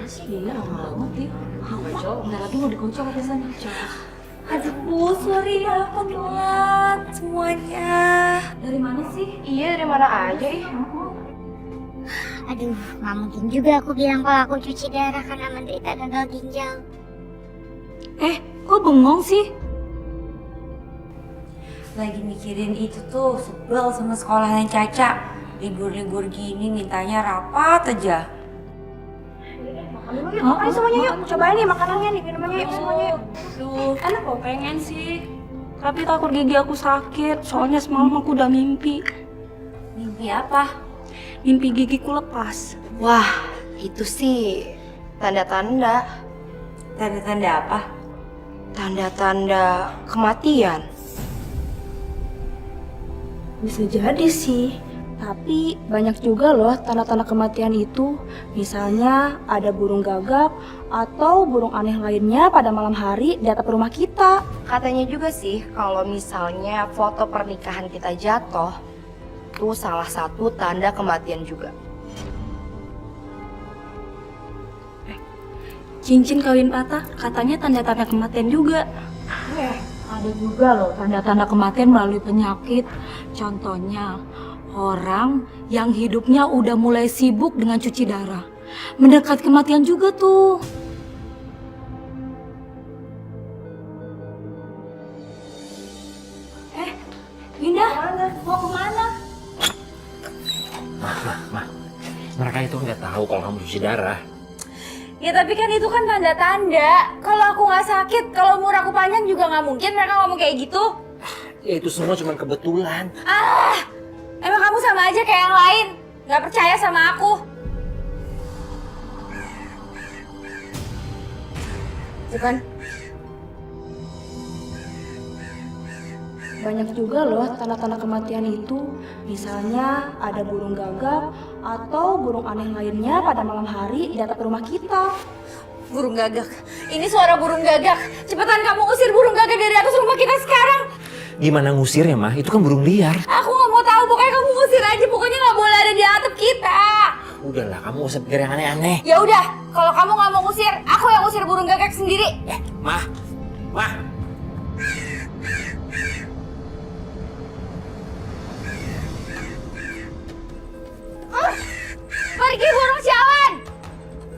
sih? Iya, lama banget ya. Bentar lagi mau dikocok biasanya. Aduh Bu, sorry ya aku telat semuanya. Dari mana sih? Iya, dari mana aja ih. Aduh, nggak mungkin juga aku bilang kalau aku cuci darah karena menderita gagal ginjal. Kok bengong sih? Lagi mikirin itu tuh, sebel sama sekolahnya Caca. Libur-libur gini mintanya rapat aja. Makan semuanya yuk. Cobain nih makanannya nih, minumannya yuk semuanya yuk. Duh, enak kok pengen sih. Tapi takut gigi aku sakit, soalnya semalam aku udah mimpi. Mimpi apa? Mimpi gigiku lepas. Wah, itu sih tanda-tanda. Tanda-tanda apa? Tanda-tanda kematian. Bisa jadi sih. Tapi banyak juga loh tanda-tanda kematian itu. Misalnya ada burung gagak atau burung aneh lainnya pada malam hari di atap rumah kita. Katanya juga sih kalau misalnya foto pernikahan kita jatuh, itu salah satu tanda kematian juga. Cincin kawin patah katanya tanda-tanda kematian juga. Ada juga loh tanda-tanda kematian melalui penyakit. Contohnya orang yang hidupnya udah mulai sibuk dengan cuci darah. Mendekat kematian juga tuh. Indah, mau kemana? Mah, mereka itu nggak tahu kalau kamu cuci darah. Ya tapi kan itu kan tanda-tanda. Kalau aku nggak sakit, kalau umur aku panjang juga nggak mungkin mereka ngomong kayak gitu. Ya itu semua cuma kebetulan. Emang kamu sama aja kayak yang lain. Nggak percaya sama aku. Itu kan Banyak juga loh tanda-tanda kematian itu. Misalnya ada burung gagak atau burung aneh lainnya pada malam hari di atap rumah kita. Burung gagak. Ini suara burung gagak. Cepetan kamu usir burung gagak dari atas rumah kita sekarang. Gimana ngusirnya, Mah? Itu kan burung liar. Aku nggak mau tahu. Pokoknya kamu usir aja. Pokoknya nggak boleh ada di atap kita. Udahlah, kamu usah pikir yang aneh-aneh. Ya udah. Kalau kamu nggak mau usir, aku yang usir burung gagak sendiri. Mah. Pergi burung sialan.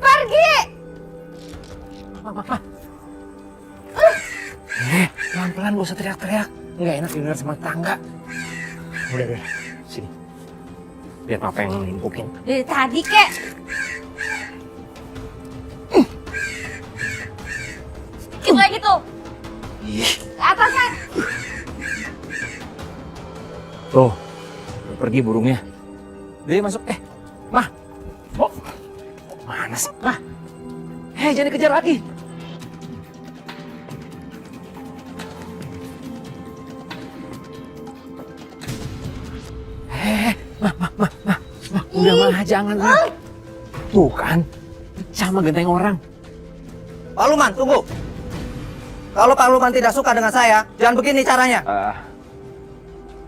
Pergi. Pelan-pelan, gak usah teriak-teriak. Nggak enak didengar sama tetangga. Udah, sini. Biar papa yang nimpukin. Dari tadi kek. Dikit lagi tuh. Ke atas kan. Tuh, udah pergi burungnya. Dia masuk, Mah. Oh, mana sih, Mah? Jangan dikejar lagi. Mah. Udah, Mah, jangan, Mah. Tuh kan, sama genteng orang. Pak Luman, tunggu. Kalau Pak Luman tidak suka dengan saya, jangan begini caranya.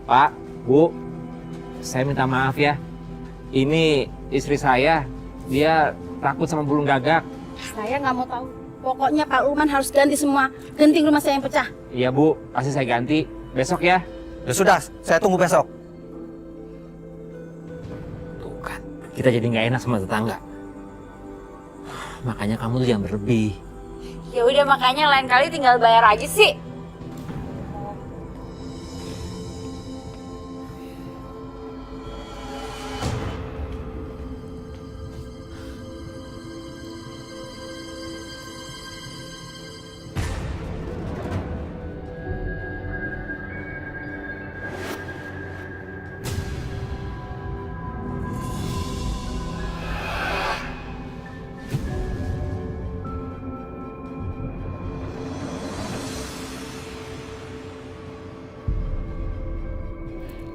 Pak, Bu, saya minta maaf ya. Ini istri saya, dia takut sama burung gagak. Saya nggak mau tahu. Pokoknya Pak Luman harus ganti semua genting rumah saya yang pecah. Iya Bu, pasti saya ganti. Besok ya. Ya sudah, saya tunggu besok. Tuh kan, kita jadi nggak enak sama tetangga. Makanya kamu tuh jangan berlebih. Ya udah makanya lain kali tinggal bayar aja sih.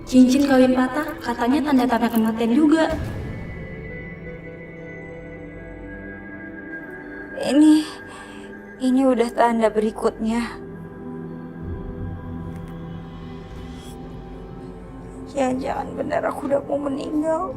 Cincin kawin patah katanya tanda-tanda kematian juga. Ini udah tanda berikutnya. Jangan-jangan benar aku udah mau meninggal.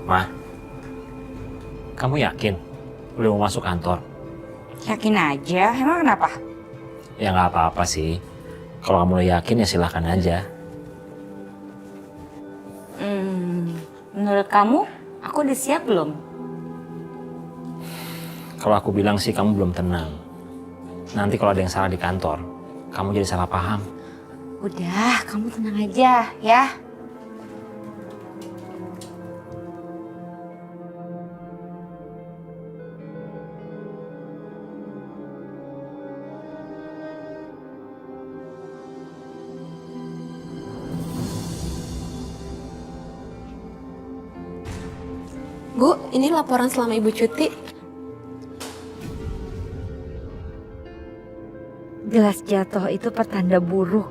Ma, kamu yakin udah mau masuk kantor? Yakin aja, emang kenapa? Ya nggak apa-apa sih. Kalau kamu udah yakin ya silahkan aja. Menurut kamu, aku udah siap belum? Kalau aku bilang sih kamu belum tenang. Nanti kalau ada yang salah di kantor, kamu jadi salah paham. Udah, kamu tenang aja ya. Bu, ini laporan selama Ibu cuti. Gelas jatuh itu pertanda buruk.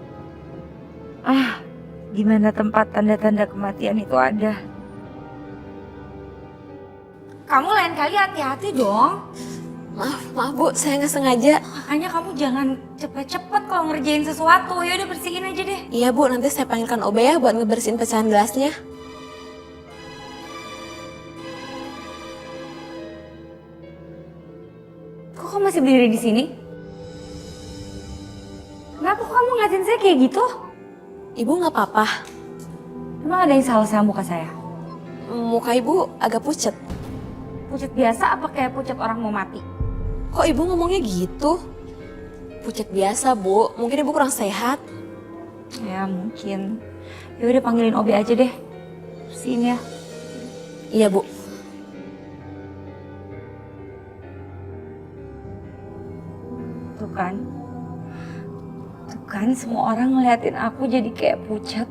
Di mana tempat tanda-tanda kematian itu ada. Kamu lain kali hati-hati dong. Maaf Bu, saya nggak sengaja. Makanya kamu jangan cepet-cepet kalau ngerjain sesuatu. Ya udah bersihin aja deh. Iya Bu, nanti saya panggilkan Obe ya buat ngebersihin pecahan gelasnya. Kok kamu masih berdiri di sini? Kenapa kamu ngeliatin saya kayak gitu? Ibu nggak apa-apa. Emang ada yang salah sama muka saya? Muka Ibu agak pucet. Pucat biasa apa kayak pucat orang mau mati? Kok Ibu ngomongnya gitu? Pucet biasa Bu, mungkin Ibu kurang sehat. Ya mungkin. Ya udah panggilin Obi aja deh. Bersihin ya. Iya Bu. Tuh kan. Tuh kan semua orang ngeliatin aku jadi kayak pucat.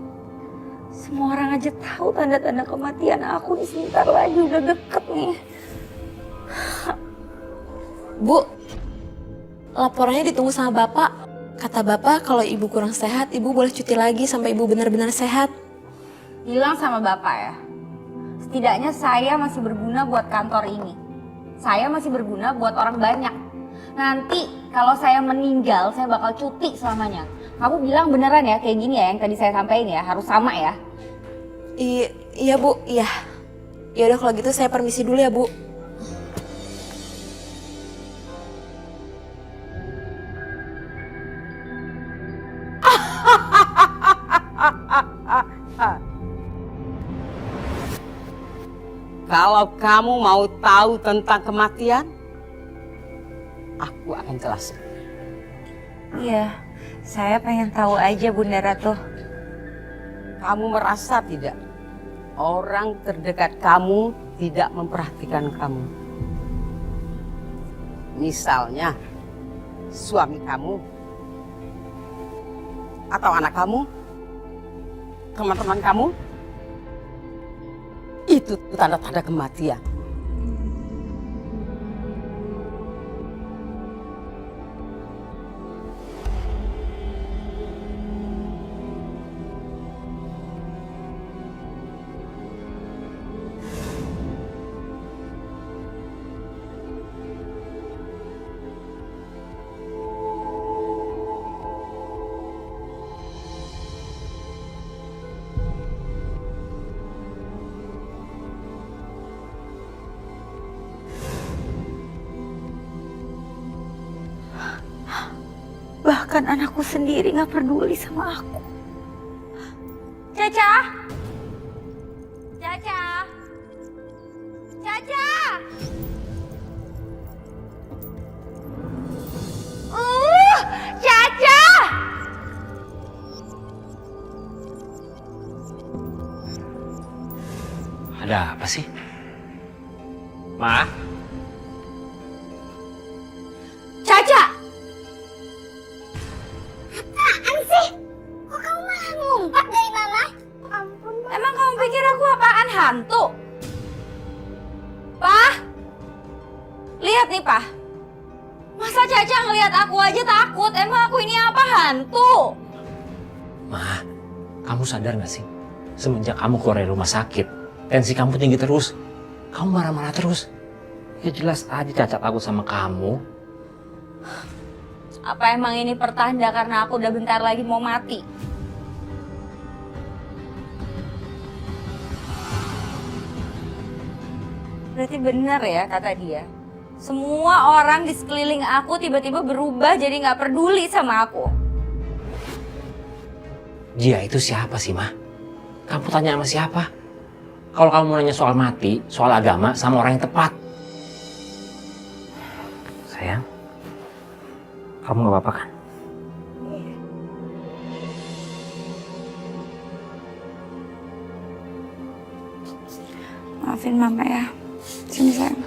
Semua orang aja tahu tanda-tanda kematian aku nih sebentar lagi udah deket nih. Bu, laporannya ditunggu sama Bapak. Kata Bapak kalau Ibu kurang sehat, Ibu boleh cuti lagi sampai Ibu benar-benar sehat. Bilang sama Bapak ya. Setidaknya saya masih berguna buat kantor ini. Saya masih berguna buat orang banyak. Nanti kalau saya meninggal, saya bakal cuti selamanya. Kamu bilang beneran ya kayak gini ya yang tadi saya sampaikan ya, harus sama ya. Iya Bu, iya. Ya udah kalau gitu saya permisi dulu ya Bu. Kalau kamu mau tahu tentang kematian, aku akan jelasin. Iya, saya pengen tahu aja Bunda Ratu. Kamu merasa tidak? Orang terdekat kamu tidak memperhatikan kamu. Misalnya, suami kamu, atau anak kamu, teman-teman kamu, itu tanda-tanda kematian. Bahkan anakku sendiri gak peduli sama aku. Caca! Caca! Caca! Caca! Ada apa sih? Ma? Caca! Apaan sih? Kok kamu malah ngumpet dari mama? Ampun, Emang kamu pikir aku apaan hantu? Pah? Lihat nih, Pah. Masa Caca ngelihat aku aja takut? Emang aku ini apa hantu? Ma, kamu sadar gak sih? Semenjak kamu keluar dari rumah sakit, tensi kamu tinggi terus. Kamu marah-marah terus. Ya jelas tadi cacat aku sama kamu. Apa emang ini pertanda karena aku udah bentar lagi mau mati? Berarti benar ya kata dia. Semua orang di sekeliling aku tiba-tiba berubah jadi nggak peduli sama aku. Dia itu siapa sih, Ma? Kamu tanya sama siapa? Kalau kamu mau nanya soal mati, soal agama, sama orang yang tepat. Sayang, kamu gak apa-apa kan? Maafin mama ya. Sini sayang.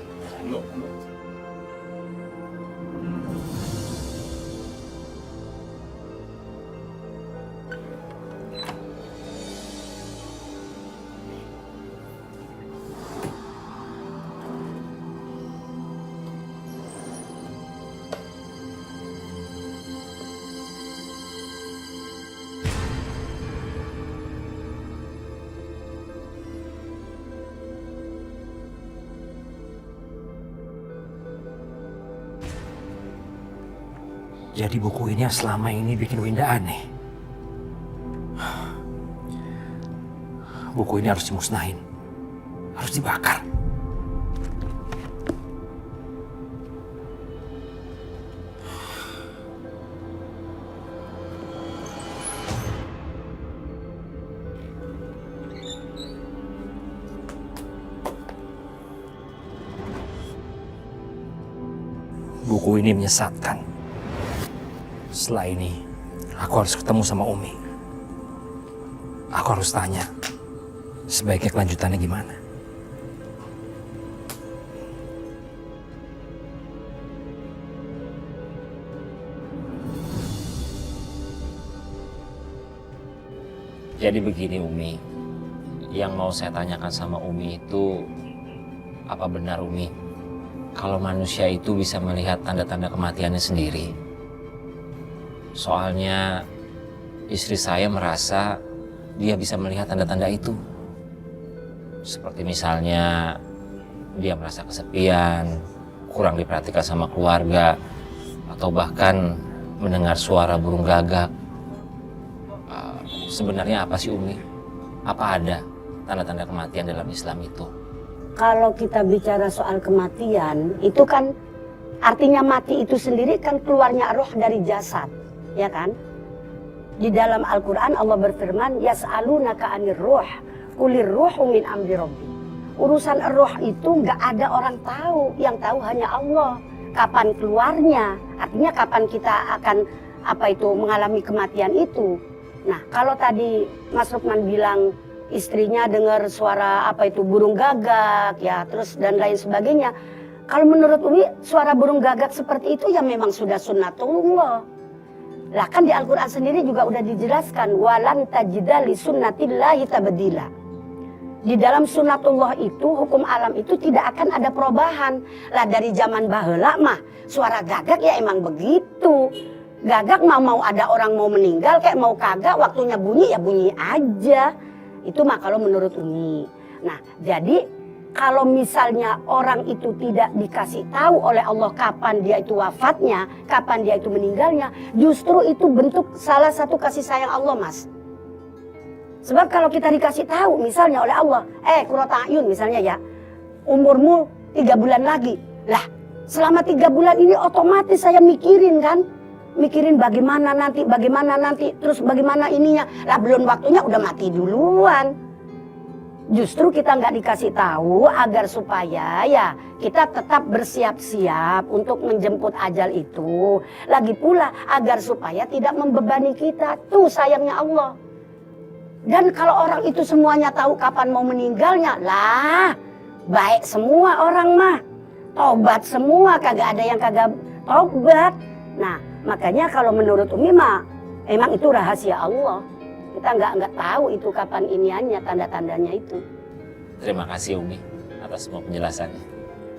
Jadi buku ini yang selama ini bikin Winda aneh. Buku ini harus dimusnahin. Harus dibakar. Buku ini menyesatkan. Setelah ini, aku harus ketemu sama Umi. Aku harus tanya, sebaiknya kelanjutannya gimana? Jadi begini Umi, yang mau saya tanyakan sama Umi itu, apa benar Umi, kalau manusia itu bisa melihat tanda-tanda kematiannya sendiri? Soalnya istri saya merasa dia bisa melihat tanda-tanda itu. Seperti misalnya dia merasa kesepian, kurang diperhatikan sama keluarga, atau bahkan mendengar suara burung gagak. Sebenarnya apa sih Umi? Apa ada tanda-tanda kematian dalam Islam itu? Kalau kita bicara soal kematian, itu kan artinya mati itu sendiri kan keluarnya roh dari jasad, ya kan? Di dalam Al-Quran Allah berfirman, Yas'alunaka 'anir ruh, qulir ruhu min amri rabbi. Urusan roh itu nggak ada orang tahu, yang tahu hanya Allah. Kapan keluarnya, artinya kapan kita akan mengalami kematian itu. Nah, kalau tadi Mas Lukman bilang istrinya dengar suara burung gagak ya, terus dan lain sebagainya. Kalau menurut Umi suara burung gagak seperti itu ya memang sudah sunnatullah. Lah kan di Al-Quran sendiri juga udah dijelaskan walan tajida li sunnatillahi tabdila. Di dalam sunnatullah itu, hukum alam itu tidak akan ada perubahan. Lah dari zaman baheula mah suara gagak ya emang begitu. Gagak mau ada orang mau meninggal kayak mau kagak, waktunya bunyi ya bunyi aja. Itu mah kalau menurut Umi. Nah, jadi kalau misalnya orang itu tidak dikasih tahu oleh Allah kapan dia itu wafatnya, kapan dia itu meninggalnya, justru itu bentuk salah satu kasih sayang Allah, Mas. Sebab kalau kita dikasih tahu misalnya oleh Allah, Qurrata A'yun misalnya ya, umurmu 3 bulan lagi. Lah, selama 3 bulan ini otomatis saya mikirin kan, mikirin bagaimana nanti, terus bagaimana ininya. Lah belum waktunya udah mati duluan. Justru kita nggak dikasih tahu agar supaya ya kita tetap bersiap-siap untuk menjemput ajal itu. Lagi pula agar supaya tidak membebani kita. Tuh sayangnya Allah. Dan kalau orang itu semuanya tahu kapan mau meninggalnya, lah baik semua orang mah. Tobat semua, kagak ada yang kagak tobat. Nah, makanya kalau menurut Umi mah emang itu rahasia Allah. Kita nggak tahu itu kapan iniannya, tanda-tandanya itu. Terima kasih Umi atas semua penjelasannya.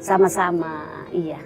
Sama-sama, iya.